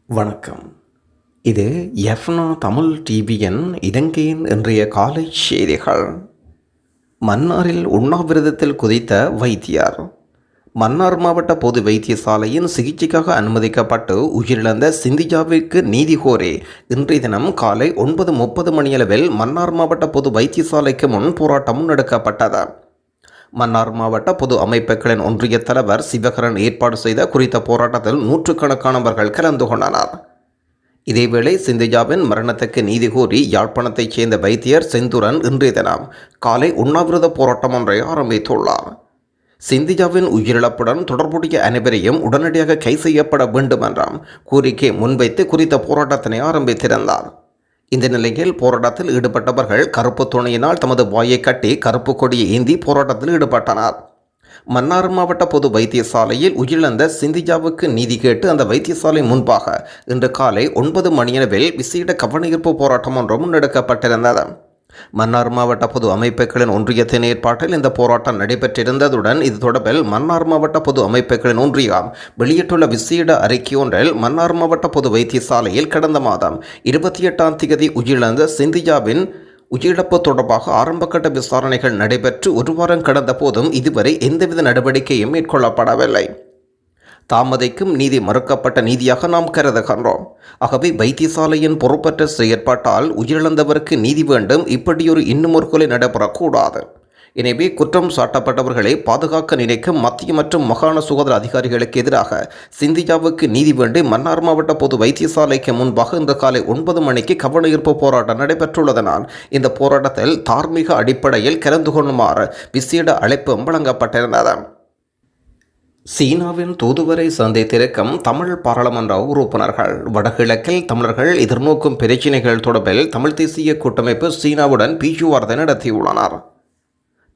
வணக்கம். இது எஃப்னா தமிழ் டிவியின் இலங்கையின் இன்றைய காலை செய்திகள். மன்னாரில் உண்ணாவிரதத்தில் குதித்த வைத்தியர். மன்னார் மாவட்ட பொது வைத்தியசாலையின் சிகிச்சைக்காக அனுமதிக்கப்பட்டு உயிரிழந்த சிந்திஜாவிற்கு நீதி கோரி இன்றைய தினம் காலை 9:30 மணியளவில் மன்னார் மாவட்ட பொது வைத்தியசாலைக்கு முன் போராட்டம் முன்னெடுக்கப்பட்டது. மன்னார் மாவட்ட பொது அமைப்புகளின் ஒன்றிய தலைவர் சிவகரன் ஏற்பாடு செய்த குறித்த போராட்டத்தில் நூற்றுக்கணக்கானவர்கள் கலந்து கொண்டனர். இதேவேளை சிந்திஜாவின் மரணத்துக்கு நீதி கோரி யாழ்ப்பாணத்தைச் சேர்ந்த வைத்தியர் செந்துரன் இன்றைய தினம் காலை உண்ணாவிரத போராட்டம் ஒன்றை ஆரம்பித்துள்ளார். சிந்திஜாவின் உயிரிழப்புடன் தொடர்புடைய அனைவரையும் உடனடியாக கை செய்யப்பட வேண்டும் என்றும் கோரிக்கை முன்வைத்து குறித்த போராட்டத்தினை ஆரம்பித்திருந்தார். இந்த நிலையில் போராட்டத்தில் ஈடுபட்டவர்கள் கருப்பு துணியினால் தமது வாயை கட்டி கருப்பு கொடியை ஏந்தி போராட்டத்தில் ஈடுபட்டனர். மன்னார் மாவட்ட பொது வைத்தியசாலையில் உயிரிழந்த சிந்திஜாவுக்கு நீதி கேட்டு அந்த வைத்தியசாலை முன்பாக இன்று காலை 9 மணியளவில் விசேட கவனஈர்ப்பு போராட்டம் ஒன்று முன்னெடுக்கப்பட்டிருந்தது. மன்னார் மாவட்ட பொது அமைப்புகளின் ஒன்றியத்தின் ஏற்பாட்டில் இந்த போராட்டம் நடைபெற்றிருந்ததுடன் இது தொடர்பில் மன்னார் மாவட்ட பொது அமைப்புகளின் ஒன்றியம் வெளியிட்டுள்ள விசேட அறிக்கை ஒன்றில் மன்னார் மாவட்ட பொது வைத்தியசாலையில் கடந்த மாதம் 28ஆம் தேதி உயிரிழந்த சிந்திஜாவின் உயிரிழப்பு தொடர்பாக ஆரம்பகட்ட விசாரணைகள் நடைபெற்று ஒரு வாரம் கடந்த போதும் இதுவரை எந்தவித நடவடிக்கையும் மேற்கொள்ளப்படவில்லை. தாமதைக்கும் நீதி மறுக்கப்பட்ட நீதியாக நாம் கருதுகின்றோம். ஆகவே வைத்தியசாலையின் பொறுப்பற்ற செயற்பாட்டால் உயிரிழந்தவருக்கு நீதி வேண்டும். இப்படியொரு இன்னுமொரு கொலை நடைபெறக்கூடாது. எனவே குற்றம் சாட்டப்பட்டவர்களை பாதுகாக்க நினைக்கும் மத்திய மற்றும் மாகாண சுகாதார அதிகாரிகளுக்கு எதிராக சிந்திஜாவுக்கு நீதி வேண்டி மன்னார் மாவட்ட பொது வைத்தியசாலைக்கு முன்பாக இன்று காலை 9 மணிக்கு கவனஈர்ப்பு போராட்டம் நடைபெற்றுள்ளதனால் இந்த போராட்டத்தில் தார்மீக அடிப்படையில் கலந்து கொள்ளுமாறு விசேட அழைப்பும் வழங்கப்பட்டிருந்தது. சீனாவின் தூதுவரை சந்தித்திருக்கும் தமிழ் பாராளுமன்ற உறுப்பினர்கள். வடகிழக்கில் தமிழர்கள் எதிர்நோக்கும் பிரச்சினைகள் தொடர்பில் தமிழ் தேசிய கூட்டமைப்பு சீனாவுடன் பேச்சுவார்த்தை நடத்தியுள்ளனர்.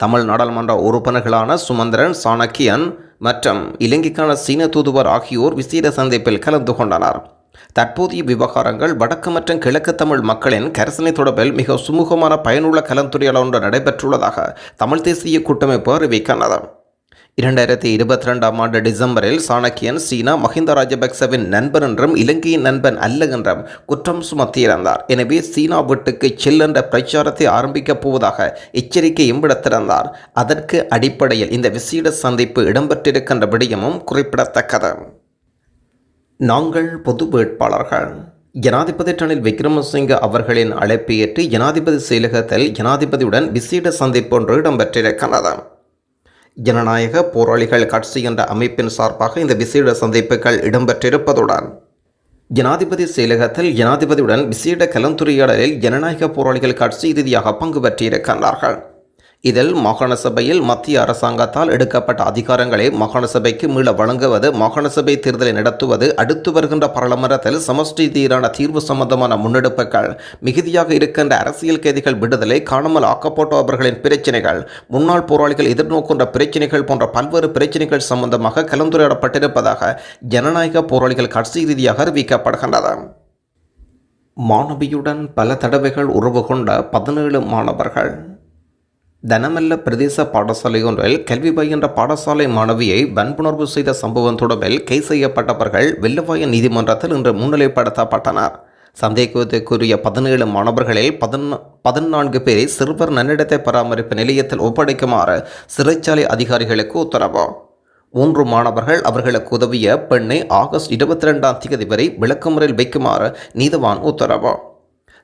தமிழ் நாடாளுமன்ற உறுப்பினர்களான சுமந்திரன், சாணக்கியன் மற்றும் இலங்கைக்கான சீன தூதுவர் ஆகியோர் விசேட சந்திப்பில் கலந்து கொண்டனர். தற்போதைய விவகாரங்கள் வடக்கு மற்றும் கிழக்கு தமிழ் மக்களின் கரசனை தொடர்பில் மிக சுமூகமான பயனுள்ள கலந்துரையாடல் ஒன்று நடைபெற்றுள்ளதாக தமிழ் தேசிய கூட்டமைப்பு அறிவிக்கின்றது. 2022ஆம் ஆண்டு டிசம்பரில் சாணக்கியன் சீனா மஹிந்த ராஜபக்சவின் நண்பன் என்றும் இலங்கையின் நண்பன் அல்ல என்றும் குற்றம் சுமத்தியிருந்தார். எனவே சீனா வீட்டுக்கு செல்லென்ற பிரச்சாரத்தை ஆரம்பிக்கப் போவதாக எச்சரிக்கையும் விடுத்திருந்தார். அதற்கு அடிப்படையில் இந்த விசேட சந்திப்பு இடம்பெற்றிருக்கின்ற விடயமும் குறிப்பிடத்தக்கது. நாங்கள் பொது வேட்பாளர்கள். ஜனாதிபதி ரணில் விக்ரமசிங்க அவர்களின் அழைப்பை ஏற்று ஜனாதிபதி செயலகத்தில் ஜனாதிபதியுடன் விசேட சந்திப்பு ஒன்று இடம்பெற்றிருக்கிறது. ஜனநாயக போராளிகள் கட்சி என்ற அமைப்பின் சார்பாக இந்த விசேட சந்திப்புகள் இடம்பெற்றிருப்பதுடன் ஜனாதிபதி செயலகத்தில் ஜனாதிபதியுடன் விசேட கலந்துரையாடலில் ஜனநாயக போராளிகள் கட்சி இறுதியாக பங்கு பெற்றிருக்கின்றார்கள். இதில் மாகாண சபையில் மத்திய அரசாங்கத்தால் எடுக்கப்பட்ட அதிகாரங்களை மாகாண சபைக்கு மீள வழங்குவது, மாகாண சபை தேர்தலை நடத்துவது, அடுத்து வருகின்ற பாராளுமன்றத்தில் சமஷ்டி தீரான தீர்வு சம்பந்தமான முன்னெடுப்புகள், மிகுதியாக இருக்கின்ற அரசியல் கைதிகள் விடுதலை, காணாமல் ஆக்கப்பட்டவர்களின் பிரச்சினைகள், முன்னாள் போராளிகள் எதிர்நோக்கின்ற பிரச்சினைகள் போன்ற பல்வேறு பிரச்சினைகள் சம்பந்தமாக கலந்துரையாடப்பட்டிருப்பதாக ஜனநாயக போராளிகள் கட்சி ரீதியாக அறிவிக்கப்படுகின்றது. மாணவியுடன் பல தடவைகள் உறவு கொண்ட 17 மாணவர்கள். தனமல்ல பிரதேச பாடசாலை ஒன்றில் கல்வி பயின்ற பாடசாலை மாணவியை வன்புணர்வு செய்த சம்பவம் தொடர்பில் கைது செய்யப்பட்டவர்கள் வெள்ளவாய நீதிமன்றத்தில் இன்று முன்னிலைப்படுத்தப்பட்டனர். சந்தேகத்துக்குரிய 17 மாணவர்களில் 14 பேரை சிறுவர் நன்னடத்தை பராமரிப்பு நிலையத்தில் ஒப்படைக்குமாறு சிறைச்சாலை அதிகாரிகளுக்கு உத்தரவு. 3 மாணவர்கள் அவர்களுக்கு உதவிய பெண்ணை ஆகஸ்ட் 22ஆம் தேதி வரை விளக்கமுறையில் வைக்குமாறு நீதவான் உத்தரவு.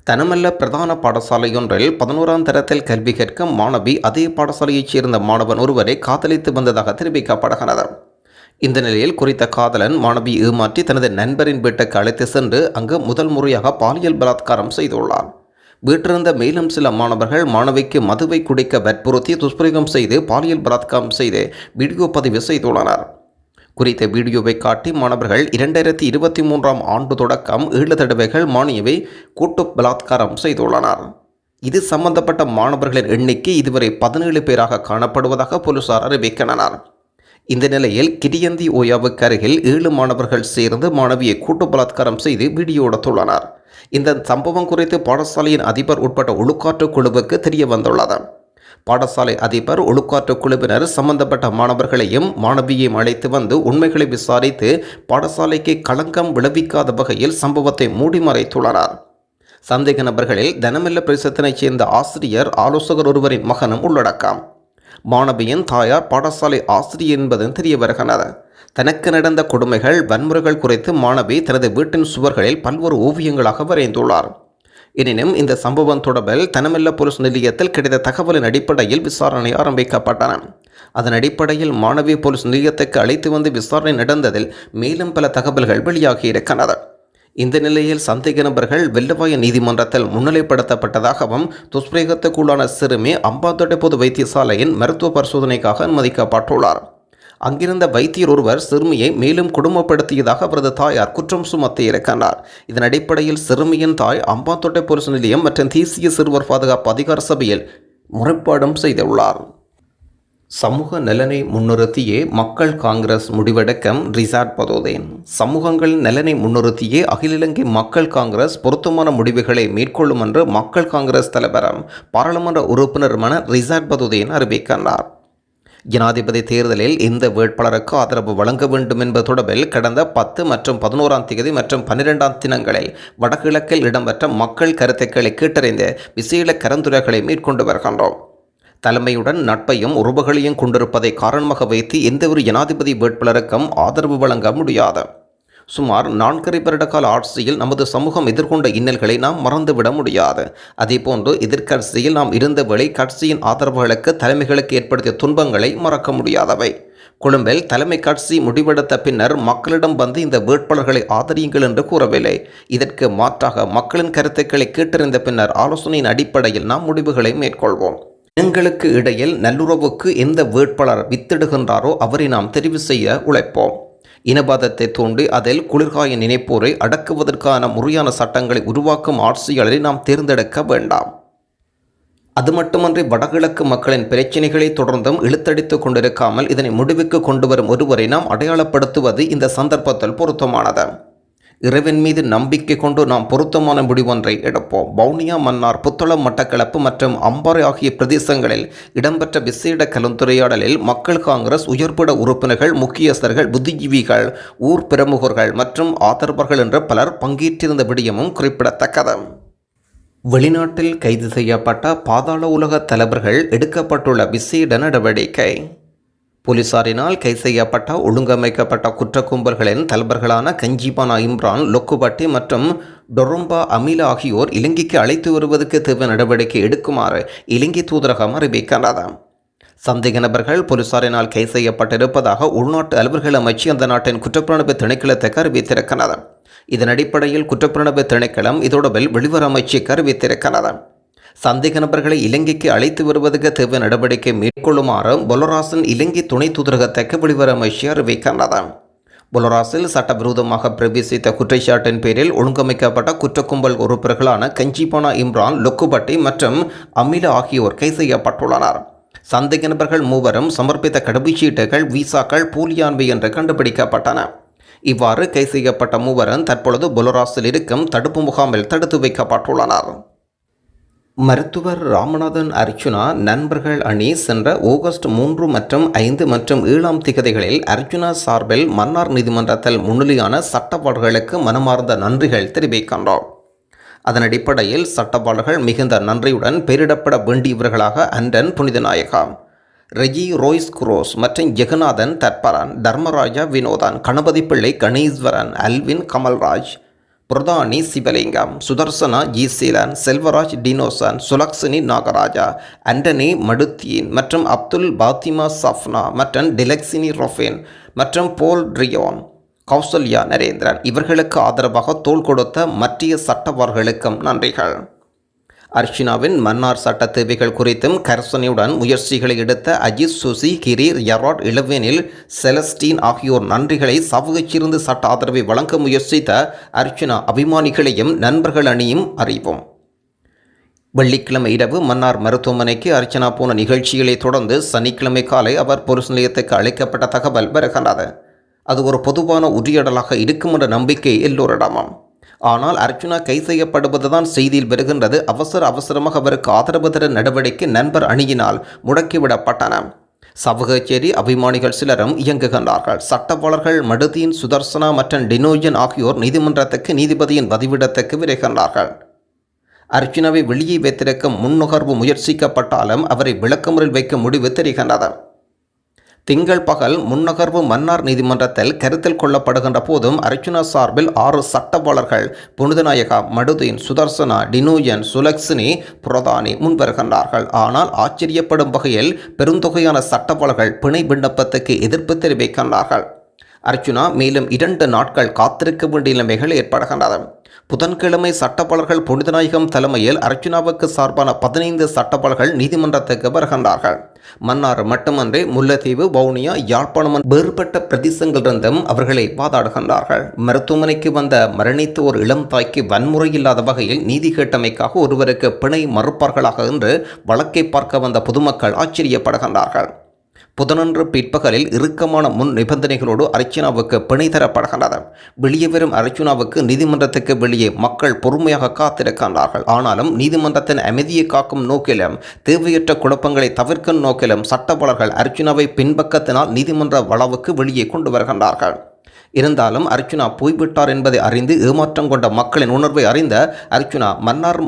தனமல்ல பிரதான பாடசாலையொன்றில் 11ஆம் தரத்தில் கல்வி கற்கும் மாணவி அதே பாடசாலையைச் சேர்ந்த மாணவன் ஒருவரை காதலித்து வந்ததாக தெரிவிக்கப்படுகிறது. இந்த நிலையில் குறித்த காதலன் மாணவி ஏமாற்றி தனது நண்பரின் வீட்டுக்கு அழைத்து சென்று அங்கு முதல் முறையாக பாலியல் பலாத்காரம் செய்துள்ளார். வீட்டிலிருந்த மேலும் சில மாணவர்கள் மாணவிக்கு மதுவை குடிக்க வற்புறுத்தி துஷ்பிரயோகம் செய்து பாலியல் பலாத்காரம் செய்து வீடியோ பதிவு செய்துள்ளனர். குறித்த வீடியோவை காட்டி மாணவர்கள் 2023ஆம் ஆண்டு தொடக்கம் 7 தடவைகள் மாணவியை கூட்டு பலாத்காரம் செய்துள்ளனர். இது சம்பந்தப்பட்ட மாணவர்களின் எண்ணிக்கை இதுவரை 17 பேராக காணப்படுவதாக போலீசார் அறிவிக்கின்றனர். இந்த நிலையில் கிரியந்தி ஓயாவுக்கு அருகில் 7 மாணவர்கள் சேர்ந்து மாணவியை கூட்டு பலாத்காரம் செய்து வீடியோ எடுத்துள்ளனர். இந்த சம்பவம் குறித்து பாடசாலையின் அதிபர் உட்பட்ட ஒழுக்காற்று குழுவுக்கு தெரிய வந்துள்ளது. பாடசாலை அதிபர், ஒழுக்காற்று குழுவினர் சம்பந்தப்பட்ட மாணவர்களையும் மாணவியையும் அழைத்து வந்து உண்மைகளை விசாரித்து பாடசாலைக்கு களங்கம் விளைவிக்காத வகையில் சம்பவத்தை மூடி மறைத்துள்ளனர். சந்தேக நபர்களில் தனமில்ல பிரதேசத்தினைச் சேர்ந்த ஆசிரியர், ஆலோசகர் ஒருவரின் மகனும் உள்ளடக்கம். மாணவியின் தாயார் பாடசாலை ஆசிரியர் என்பதும் தெரிய வருகிறது. தனக்கு நடந்த கொடுமைகள், வன்முறைகள் குறித்து மாணவி தனது வீட்டின் சுவர்களில் பல்வேறு ஓவியங்களாக வரைந்துள்ளார். எனினும் இந்த சம்பவம் தொடர்பில் தனமில்ல போலீஸ் நிலையத்தில் கிடைத்த தகவலின் அடிப்படையில் விசாரணை ஆரம்பிக்கப்பட்டன. அதன் அடிப்படையில் மாணவி போலீஸ் நிலையத்துக்கு அழைத்து வந்து விசாரணை நடந்ததில் மேலும் பல தகவல்கள் வெளியாகியிருக்கிறது. இந்த நிலையில் சந்தேக நபர்கள் வெள்ளவாய நீதிமன்றத்தில் முன்னிலைப்படுத்தப்பட்டதாகவும் துஷ்பிரயோகத்துக்குள்ளான சிறுமி அம்பாந்தோட்டை பொது வைத்தியசாலையின் மருத்துவ பரிசோதனைக்காக அனுமதிக்கப்பட்டுள்ளார். அங்கிருந்த வைத்தியர் ஒருவர் சிறுமியை மேலும் கொடுமைப்படுத்தியதாக அவரது தாயார் குற்றம் சுமத்தியிருக்கிறார். இதன் அடிப்படையில் சிறுமியின் தாய் அம்பாந்தோட்டை போலீஸ் நிலையம் மற்றும் தேசிய சிறுவர் பாதுகாப்பு அதிகார சபையில் முறைப்பாடும் செய்துள்ளார். சமூக நலனை முன்னிறுத்தியே மக்கள் காங்கிரஸ் முடிவெடுக்கும் ரிசாட் பதோதேன். சமூகங்களின் நலனை முன்னிறுத்தியே அகில இலங்கை மக்கள் காங்கிரஸ் பொருத்தமான முடிவுகளை மேற்கொள்ளும் என்று மக்கள் காங்கிரஸ் தலைவரும் பாராளுமன்ற உறுப்பினருமான ரிசாட் பதோதேன் அறிவிக்கின்றார். ஜனாதிபதி தேர்தலில் இந்த வேட்பாளருக்கு ஆதரவு வழங்க வேண்டும் என்பது தொடர்பில் கடந்த 10 மற்றும் 11ஆம் தேதி மற்றும் 12ஆம் தினங்களில் வடகிழக்கில் இடம்பெற்ற மக்கள் கருத்துக்களை கேட்டறிந்து விசேட கலந்துரைகளை மேற்கொண்டு வருகின்றோம். தலைமையுடன் நட்பையும் உறவுகளையும் கொண்டிருப்பதை காரணமாக வைத்து எந்தவொரு ஜனாதிபதி வேட்பாளருக்கும் ஆதரவு வழங்க முடியாது. சுமார் 4 வருட கால ஆட்சியில் நமது சமூகம் எதிர்கொண்ட இன்னல்களை நாம் மறந்துவிட முடியாது. அதேபோன்று எதிர்கட்சியில் நாம் இருந்தவரை கட்சியின் ஆதரவுகளுக்கு தலைமைகளுக்கு ஏற்படுத்திய துன்பங்களை மறக்க முடியாதவை. கொழும்பில் தலைமை கட்சி முடிவெடுத்த பின்னர் மக்களிடம் வந்து இந்த வேட்பாளர்களை ஆதரியுங்கள் என்று கூறவில்லை. இதற்கு மாற்றாக மக்களின் கருத்துக்களை கேட்டறிந்த பின்னர் ஆலோசனையின் அடிப்படையில் நாம் முடிவுகளை மேற்கொள்வோம். எங்களுக்கு இடையில் நல்லுறவுக்கு எந்த வேட்பாளர் வித்திடுகின்றாரோ அவரை நாம் தெரிவு செய்ய உழைப்போம். இனவாதத்தை தூண்டி அதில் குளிர்காய நினைப்போரை அடக்குவதற்கான முறையான சட்டங்களை உருவாக்கும் ஆட்சியாளரை நாம் தேர்ந்தெடுக்க வேண்டாம். அது மட்டுமன்றி வடகிழக்கு மக்களின் பிரச்சினைகளை தொடர்ந்தும் இழுத்தடித்துக் கொண்டிருக்காமல் இதனை முடிவுக்கு கொண்டு வரும் ஒருவரை நாம் அடையாளப்படுத்துவது இந்த சந்தர்ப்பத்தில் பொருத்தமானது. இறைவன் மீது நம்பிக்கை கொண்டு நாம் பொருத்தமான முடிவொன்றை எடுப்போம். வவுனியா, மன்னார், புத்தளம், மட்டக்களப்பு மற்றும் அம்பாறை ஆகிய பிரதேசங்களில் இடம்பெற்ற விசேட கலந்துரையாடலில் மக்கள் காங்கிரஸ் உயர்பட உறுப்பினர்கள், முக்கியஸ்தர்கள், புத்திஜீவிகள், ஊர் பிரமுகர்கள் மற்றும் ஆதரவர்கள் என்ற பலர் பங்கேற்றிருந்த விடயமும் குறிப்பிடத்தக்கது. வெளிநாட்டில் கைது செய்யப்பட்ட பாதாள உலக தலைவர்கள் எடுக்கப்பட்டுள்ள விசேட நடவடிக்கை. போலீசாரினால் கைது செய்யப்பட்ட ஒழுங்கமைக்கப்பட்ட குற்ற கும்பல்களின் தலைவர்களான கஞ்சிபானா இம்ரான், லொக்குபட்டி மற்றும் டொரம்பா அமில ஆகியோர் இலங்கைக்கு அழைத்து வருவதற்கு தேவையான நடவடிக்கை எடுக்குமாறு இலங்கை தூதரகம் அறிவிக்கின்றது. சந்தேக நபர்கள் போலீசாரினால் கைது செய்யப்பட்டிருப்பதாக உள்நாட்டு அலுவல்கள் அமைச்சு அந்த நாட்டின் குற்றப்புலனாய்வு திணைக்களத்துக்கு அறிவித்திருக்கிறது. இதன் அடிப்படையில் குற்றப்புலனாய்வு திணைக்களம் இதோடவில் வெளிவர அமைச்சுக்கு அறிவித்திருக்கிறது. சந்தேக நபர்களை இலங்கைக்கு அழைத்து வருவதற்கு தேவையான நடவடிக்கை மேற்கொள்ளுமாறு பொலராசின் இலங்கை துணை தூதரகத்துக்கு வெளிவர அமைச்சு அறிவிக்கின்றது. பொலராசில் சட்டவிரோதமாக பிரவேசித்த குற்றச்சாட்டின் பேரில் ஒழுங்கமைக்கப்பட்ட குற்ற கும்பல் உறுப்பினர்களான கஞ்சிபானா இம்ரான், லொக்குபட்டி மற்றும் அமில ஆகியோர் கைது செய்யப்பட்டுள்ளனர். சந்தேக நபர்கள் மூவரும் சமர்ப்பித்த கடவுச்சீட்டுகள், விசாக்கள் போலியானவை என்று கண்டுபிடிக்கப்பட்டன. இவ்வாறு கைது செய்யப்பட்ட மூவரும் தற்பொழுது பொலராசில் இருக்கும் தடுப்பு முகாமில் தடுத்து வைக்கப்பட்டுள்ளனர். மருத்துவர் ராமநாதன் அர்ச்சுனா நண்பர்கள் அணி சென்ற ஆகஸ்ட் 3 மற்றும் 5 மற்றும் 7ஆம் திகதிகளில் அர்ச்சுனா சார்பில் மன்னார் நீதிமன்றத்தில் முன்னிலையான சட்டவாளர்களுக்கு மனமார்ந்த நன்றிகள் தெரிவிக்கின்றோம். அதன் அடிப்படையில் சட்டவாளர்கள் மிகுந்த நன்றியுடன் பெயரிடப்பட வேண்டியவர்களாக அண்டன் புனிதநாயகா, ரெஜி ரோய்ஸ் குரோஸ் மற்றும் ஜெகநாதன் தற்பரன், தர்மராஜா வினோதன், கணபதி பிள்ளை கணேஸ்வரன், அல்வின் கமல்ராஜ், பிரதானி சிவலிங்கம், சுதர்சனா ஜீசீலன், செல்வராஜ் டினோசன், சுலக்ஷினி நாகராஜா, ஆண்டனி மடுத்தீன் மற்றும் அப்துல் பாத்திமா சஃப்னா மற்றும் டிலக்ஸினி ரொஃபேன் மற்றும் போல் ட்ரியோன், கௌசல்யா நரேந்திரன் இவர்களுக்கு ஆதரவாக தோள் கொடுத்த மற்ற சட்டவார்களுக்கும் நன்றிகள். அர்ச்சனாவின் மன்னார் சட்ட தேவைகள் குறித்தும் கர்சனையுடன் முயற்சிகளை எடுத்த அஜித், சுசி, கிரீர், யராட், இளவேனில், செலஸ்டீன் ஆகியோர் நன்றிகளை சமூகச்சிருந்து சட்ட ஆதரவை வழங்க முயற்சித்த அர்ச்சனா அபிமானிகளையும் நண்பர்கள் அணியும் அறிவோம். வெள்ளிக்கிழமை இரவு மன்னார் மருத்துவமனைக்கு அர்ச்சனா போன நிகழ்ச்சிகளை தொடர்ந்து சனிக்கிழமை காலை அவர் போலீஸ் நிலையத்துக்கு அழைக்கப்பட்ட தகவல் வருகின்றது. அது ஒரு பொதுவான உரையாடலாக இருக்கும் என்ற நம்பிக்கை எல்லோரிடமும். ஆனால் அர்ச்சுனா கைது செய்யப்படுவதுதான் செய்தியில் வருகின்றது. அவசரமாக அவருக்கு ஆதரவு தர நடவடிக்கை நண்பர் அணியினால் முடக்கிவிடப்பட்டன. சவகச்சேரி அபிமானிகள் சிலரும் இயங்குகின்றார்கள். சட்டவாளர்கள் மடுதீன், சுதர்சனா மற்றும் டினோஜன் ஆகியோர் நீதிமன்றத்துக்கு நீதிபதியின் பதிவிடத்துக்கு விரைகின்றார்கள். அர்ச்சுனாவை வெளியே வைத்திருக்கும் முன்னுகர்வு முயற்சிக்கப்பட்டாலும் அவரை விளக்கமுறையில் வைக்க முடிவு தெரிகின்றது. திங்கள் பகல் முன்னகர்வு மன்னார் நீதிமன்றத்தில் கருத்தில் கொள்ளப்படுகின்ற போதும் அர்ச்சுனா சார்பில் 6 சட்டவாளர்கள் புனிதநாயகா, மடுதீன், சுதர்சனா, டினோஜன், சுலக்ஷினி, புரதானி முன்வருகின்றார்கள். ஆனால் ஆச்சரியப்படும் வகையில் பெருந்தொகையான சட்டவாளர்கள் பிணை விண்ணப்பத்துக்கு எதிர்ப்பு தெரிவிக்கின்றார்கள். அர்ச்சுனா மேலும் 2 நாட்கள் காத்திருக்க வேண்டிய நிலைமைகள் ஏற்படுகின்றது. புதன்கிழமை சட்டவாளர்கள் புனிதநாயகம் தலைமையில் அர்ச்சுனாவுக்கு சார்பான 15 சட்டவாளர்கள் நீதிமன்றத்துக்கு வருகின்றார்கள். மன்னார் மட்டுமன்றி முல்லைத்தீவு, வவுனியா, யாழ்ப்பாணம் வேறுபட்ட பிரதேசங்களிலிருந்தும் அவர்களை வாதாடுகின்றார்கள். மருத்துவமனைக்கு வந்த மரணித்த ஒரு இளம் தாய்க்கு வன்முறை இல்லாத வகையில் நீதி கேட்டமைக்காக ஒருவருக்கு பிணை மறுப்பார்களாக என்று வழக்கை பார்க்க வந்த பொதுமக்கள் ஆச்சரியப்படுகின்றார்கள். புதனன்று பிற்பகலில் இறுக்கமான முன் நிபந்தனைகளோடு அர்ச்சுனாவுக்கு பிணை தரப்படுகின்றது. வெளியே வரும் அர்ச்சுனாவுக்கு நீதிமன்றத்துக்கு வெளியே மக்கள் பொறுமையாக காத்திருக்கின்றார்கள். ஆனாலும் நீதிமன்றத்தின் அமைதியை காக்கும் நோக்கிலும் தேவையற்ற குழப்பங்களை தவிர்க்கும் நோக்கிலும் சட்டவாளர்கள் அர்ச்சுனாவை பின்பக்கத்தினால் நீதிமன்ற வளாவுக்கு வெளியே கொண்டு வருகின்றார்கள். இருந்தாலும் அர்ச்சுனா போய்விட்டார் என்பதை அறிந்து ஏமாற்றம் கொண்ட மக்களின் உணர்வை அறிந்த அர்ச்சுனா மன்னார்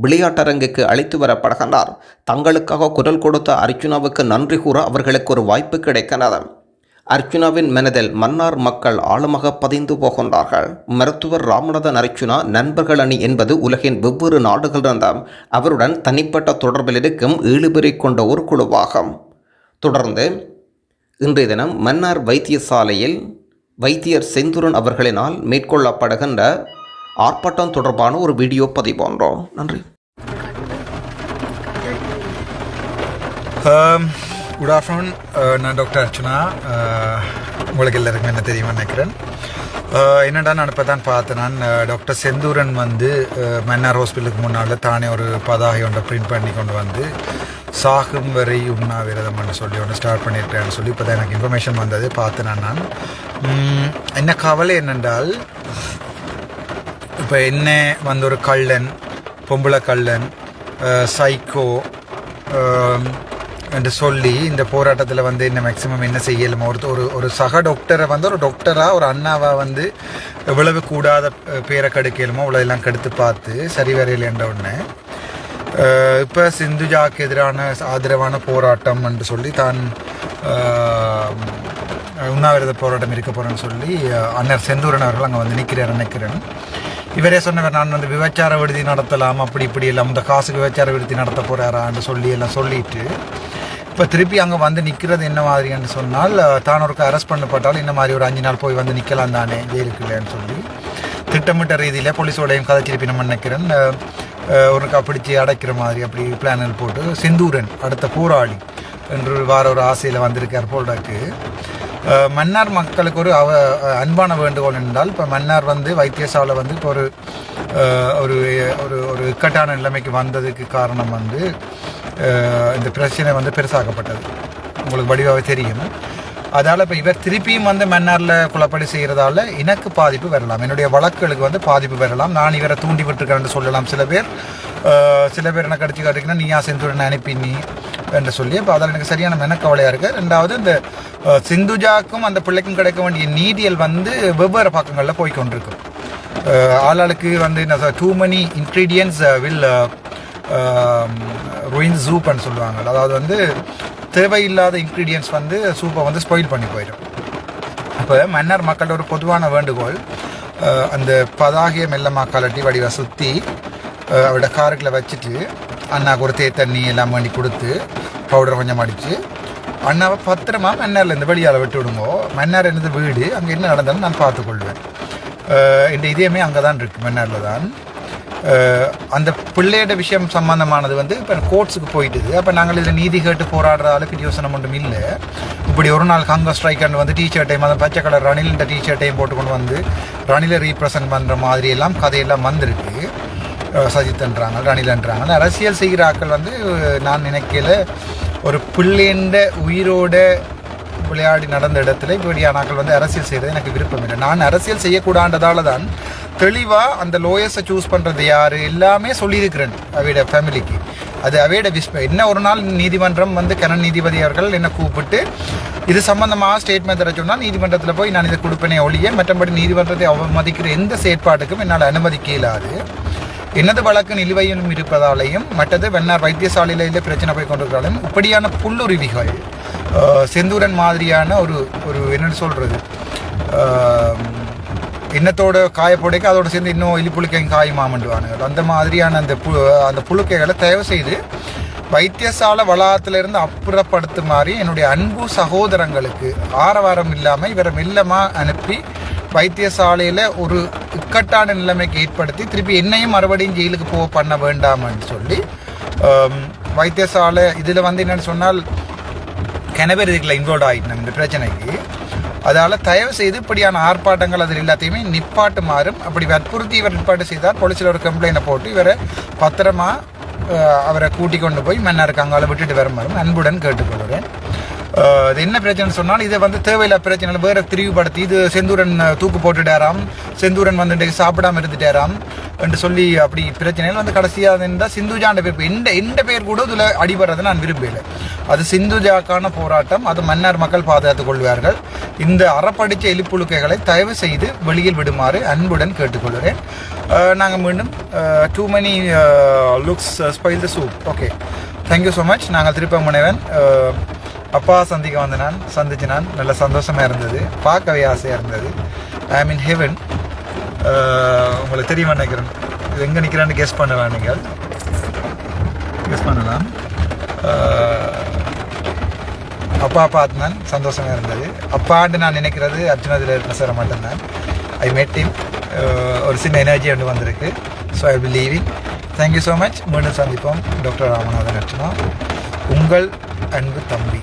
விளையாட்டரங்குக்கு அழைத்து வரப்படுகின்றார். தங்களுக்காக குரல் கொடுத்த அர்ச்சுனாவுக்கு நன்றி கூற அவர்களுக்கு ஒரு வாய்ப்பு கிடைக்கிறது. அர்ச்சுனாவின் மனதில் மன்னார் மக்கள் ஆழமாக பதிந்து போகின்றார்கள். மருத்துவர் ராமநாதன் அர்ச்சுனா நண்பர்கள் அணி என்பது உலகின் வெவ்வேறு நாடுகளிலிருந்தும் அவருடன் தனிப்பட்ட தொடர்பில் இருக்கும் 7 பேரை கொண்ட ஒரு குழுவாகும். தொடர்ந்து இன்றைய தினம் மன்னார் வைத்தியசாலையில் வைத்தியர் செந்தூரன் அவர்களினால் மேற்கொள்ளப்படுகின்ற ஆர்ப்பாட்டம் தொடர்பான ஒரு வீடியோ பதிவோன்றோம். நன்றி. Good afternoon. நான் டாக்டர் அர்ச்சுனா. உங்களுக்கு எல்லாருக்கும் என்ன தெரியுமா நினைக்கிறேன். என்னடா நான் இப்போ தான் பார்த்தேன். நான் டாக்டர் செந்தூரன் வந்து மன்னார் ஹாஸ்பிட்டலுக்கு முன்னால் தானே ஒரு பதாகை ஒன்றை பிரிண்ட் பண்ணி கொண்டு வந்து சாகும் வரை உண்ணாவிரதம்னு சொல்லி ஒன்று ஸ்டார்ட் பண்ணியிருக்கேன்னு சொல்லி இப்போ தான் எனக்கு இன்ஃபர்மேஷன் வந்தது. பார்த்தேன் நான் என்ன கவலை என்னென்றால், இப்போ என்ன வந்து ஒரு கள்ளன், பொம்பளை கள்ளன், சைக்கோ என்று சொல்லி இந்த போராட்டத்தில் வந்து என்ன மேக்ஸிமம் என்ன செய்யலுமோ ஒரு சக டாக்டரை வந்து ஒரு டாக்டராக ஒரு அண்ணாவாக வந்து எவ்வளவு கூடாத பேரை கெடுக்கலுமோ அவ்வளோதெல்லாம் கெடுத்து பார்த்து சரி வரையில்ன்ற ஒன்று. இப்போ சிந்துஜாக்கு எதிரான ஆதரவான போராட்டம் என்று சொல்லி தான் உண்ணாவிரத போராட்டம் இருக்க போகிறேன்னு சொல்லி அண்ணர் செந்தூரன் அவர்கள் அங்கே வந்து நிற்கிறேன். இவரே சொன்னவர், நான் வந்து விபச்சார விடுதி நடத்தலாம், அப்படி இப்படி எல்லாம் இந்த காசுக்கு விபச்சார விடுதி நடத்த போகிறாரான்னு சொல்லி எல்லாம் சொல்லிட்டு இப்போ திருப்பி அங்கே வந்து நிற்கிறது என்ன மாதிரின்னு சொன்னால், தான் ஒருக்கு அரெஸ்ட் பண்ணப்பட்டாலும் இந்த மாதிரி ஒரு 5 நாள் போய் வந்து நிற்கலாம் தானே ஜெயிலுக்கு இல்லைன்னு சொல்லி திட்டமிட்ட ரீதியில் போலீஸோடையும் கதை திருப்பி நம்ம நினைக்கிறேன் ஒருக்கா பிடிச்சி அடைக்கிற மாதிரி அப்படி பிளானில் போட்டு செந்தூரன் அடுத்த போராளி என்று வார ஒரு ஆசையில் வந்திருக்கார் போல்டாக்கு. மன்னார் மக்களுக்கு ஒரு அன்பான வேண்டுகோள் என்றால், இப்போ மன்னார் வந்து வைத்தியசாலை வந்து இப்போ ஒரு ஒரு இக்கட்டான நிலைமைக்கு வந்ததுக்கு காரணம் வந்து இந்த பிரச்சனை வந்து பெருசாக்கப்பட்டது. உங்களுக்கு வடிவாகவே தெரியும். அதால் இப்போ இவர் திருப்பியும் வந்து மன்னாரில் குழப்படி செய்கிறதால எனக்கு பாதிப்பு வரலாம், என்னுடைய வழக்குகளுக்கு வந்து பாதிப்பு வரலாம். நான் இவரை தூண்டி விட்டுருக்கேன்னு சொல்லலாம். சில பேர் என்ன கடிச்சு காட்டுக்குன்னா நீயா செந்தூரனை அனுப்பி நீ என்று சொல்லி. இப்போ அதில் எனக்கு சரியான மெனக்கவலையாக இருக்குது. ரெண்டாவது, இந்த சிந்துஜாக்கும் அந்த பிள்ளைக்கும் கிடைக்க வேண்டிய நீதியல் வந்து வெவ்வேறு பக்கங்களில் போய்கொண்டிருக்கும். ஆளாளுக்கு வந்து என்ன too many ingredients will ruin சூப்னு சொல்லுவாங்க. அதாவது வந்து தேவையில்லாத இன்க்ரீடியன்ஸ் வந்து சூப்பை வந்து ஸ்பாயில் பண்ணி போயிடும். அப்போ மன்னர் மக்களோட ஒரு பொதுவான வேண்டுகோள், அந்த பதாகிய மெல்லமாக கலட்டி வடிவை சுற்றி அவரோட காருக்குள்ள வச்சுட்டு அண்ணாவுக்கு ஒரு தண்ணி எல்லாம் பண்ணி கொடுத்து பவுடர் கொஞ்சம் அடித்து அண்ணாவை பத்திரமா மன்னார்லேருந்து வெளியால் விட்டு விடுங்கோ. மன்னார் என்னது வீடு, அங்கே என்ன நடந்தாலும் நான் பார்த்துக்கொள்வேன். இந்த இதயமே அங்கே தான் இருக்குது, மன்னாரில் தான். அந்த பிள்ளையோட விஷயம் சம்பந்தமானது வந்து இப்போ கோர்ட்ஸுக்கு போயிட்டுது. அப்போ நாங்கள் இதில் நீதி கேட்டு போராடுறதால பிரியோசனம் ஒன்றும் இல்லை. இப்படி ஒரு நாள் ஹங்கர் ஸ்ட்ரைக்கன்னு வந்து டிஷர்ட்டையும் அந்த பச்சை கலர் ரணிலின்ற டிஷர்ட்டையும் போட்டுக்கொண்டு வந்து ரணிலை ரீப்ரசன்ட் பண்ணுற மாதிரியெல்லாம் கதையெல்லாம் வந்திருக்கு. சஜித்ன்றாங்க, ரணிலன்றாங்க. அரசியல் செய்கிற ஆக்கள் வந்து நான் நினைக்கல ஒரு பிள்ளைன்ற உயிரோட விளையாடி நடந்த இடத்துல இப்படியான ஆக்கள் வந்து அரசியல் செய்கிறது எனக்கு விருப்பம் இல்லை. நான் அரசியல் செய்யக்கூடாண்டதால தான் தெளிவாக அந்த லோயர்ஸை சூஸ் பண்ணுறது யார் எல்லாமே சொல்லியிருக்கிறேன் அவையோட ஃபேமிலிக்கு. அது அவையோட என்ன ஒரு நாள் நீதிமன்றம் வந்து கரண் நீதிபதி அவர்கள் என்னை கூப்பிட்டு இது சம்பந்தமாக ஸ்டேட்மெண்ட் தர சொன்னால் நீதிமன்றத்தில் போய் நான் இதை கொடுப்பேனே ஒழிய மற்றபடி நீதிமன்றத்தை அவமதிக்கிற எந்த செயற்பாட்டுக்கும் என்னால் அனுமதிக்க இயலாது. எனது வழக்கு நிலுவையிலும் இருப்பதாலேயும் மற்றது வெண்ணார் வைத்தியசாலையில் பிரச்சனை போய் கொண்டிருக்கிறாலும் இப்படியான புல்லுருவிகள் செந்தூரன் மாதிரியான ஒரு என்னென்னு சொல்கிறது எண்ணத்தோட காயப்போடைக்கு அதோட சேர்ந்து இன்னும் எலிப்புழுக்கையும் காயுமாமண்டுவானுங்க. அந்த மாதிரியான அந்த புழுக்கைகளை தயவு செய்து வைத்தியசாலை வளாகத்திலிருந்து அப்புறப்படுத்துமாறு என்னுடைய அன்பு சகோதரங்களுக்கு ஆரவாரம் இல்லாமல் இவரை மெல்லமாக அனுப்பி வைத்தியசாலையில் ஒரு இக்கட்டான நிலைமைக்கு ஏற்படுத்தி திருப்பி என்னையும் மறுபடியும் ஜெயிலுக்கு பண்ண வேண்டாம்னு சொல்லி வைத்தியசாலை இதில் வந்து என்னென்னு சொன்னால் கிணபேர் இதுக்குள்ள இன்வால்வ் ஆகிட்டோம் இந்த பிரச்சனைக்கு. அதால் தயவு செய்து இப்படியான ஆர்ப்பாட்டங்கள் அதில் எல்லாத்தையுமே நிப்பாட்டுமாறும், அப்படி வற்புறுத்தி இவர் நிப்பாட்டு செய்தால் போலீஸில் ஒரு கம்ப்ளைண்ட்டை போட்டு இவரை பத்திரமா அவரை கூட்டி கொண்டு போய் மன்னாருக்கு அங்கால விட்டுட்டு வருமாறும் அன்புடன் கேட்டுக்கொள்கிறேன். இது என்ன பிரச்சனை சொன்னால் இதை வந்து தேவையில்லை பிரச்சனை வேறு திரிவுபடுத்தி இது செந்தூரன் தூக்கு போட்டுட்டாராம், செந்தூரன் வந்துட்டு சாப்பிடாமல் இருந்துட்டாராம் என்று சொல்லி அப்படி பிரச்சனைகள் வந்து கடைசியாக இருந்தால் சிந்துஜாண்ட பேர் எந்த பேர் கூட இதில் அடிபடுறதை நான் விரும்பலை. அது சிந்துஜாக்கான போராட்டம், அது மன்னார் மக்கள் பாதுகாத்துக் கொள்வார்கள். இந்த அறப்படித்த எலிப்புழுக்கைகளை தயவு செய்து வெளியில் விடுமாறு அன்புடன் கேட்டுக்கொள்கிறேன். நாங்கள் மீண்டும் too many cooks spoil the soup. Okay, thank you so much. நாங்கள் திருப்ப முனைவன் அப்பா சந்திச்சு நான் நல்ல சந்தோஷமாக இருந்தது, பார்க்கவே ஆசையாக இருந்தது. ஐ மீன் ஹெவன். உங்களுக்கு தெரியுமா நினைக்கிறேன், இது எங்கே நிற்கிறேன்னு கெஸ் பண்ணலாம், நீங்கள் கெஸ் பண்ணலாம். அப்பா பார்த்து நான் சந்தோஷமாக இருந்தது. அப்பாண்டு நான் நினைக்கிறது அர்ஜுனத்தில் இருக்கிற சார் மட்டும்தான். ஐ மெட் ஹிம். ஒரு சின்ன எனர்ஜி ஒன்று வந்திருக்கு. So I will leaving. Thank you so much. மீண்டும் சந்திப்போம். டாக்டர் ராமநாதன் அர்ச்சனா, உங்கள் அன்பு தம்பி.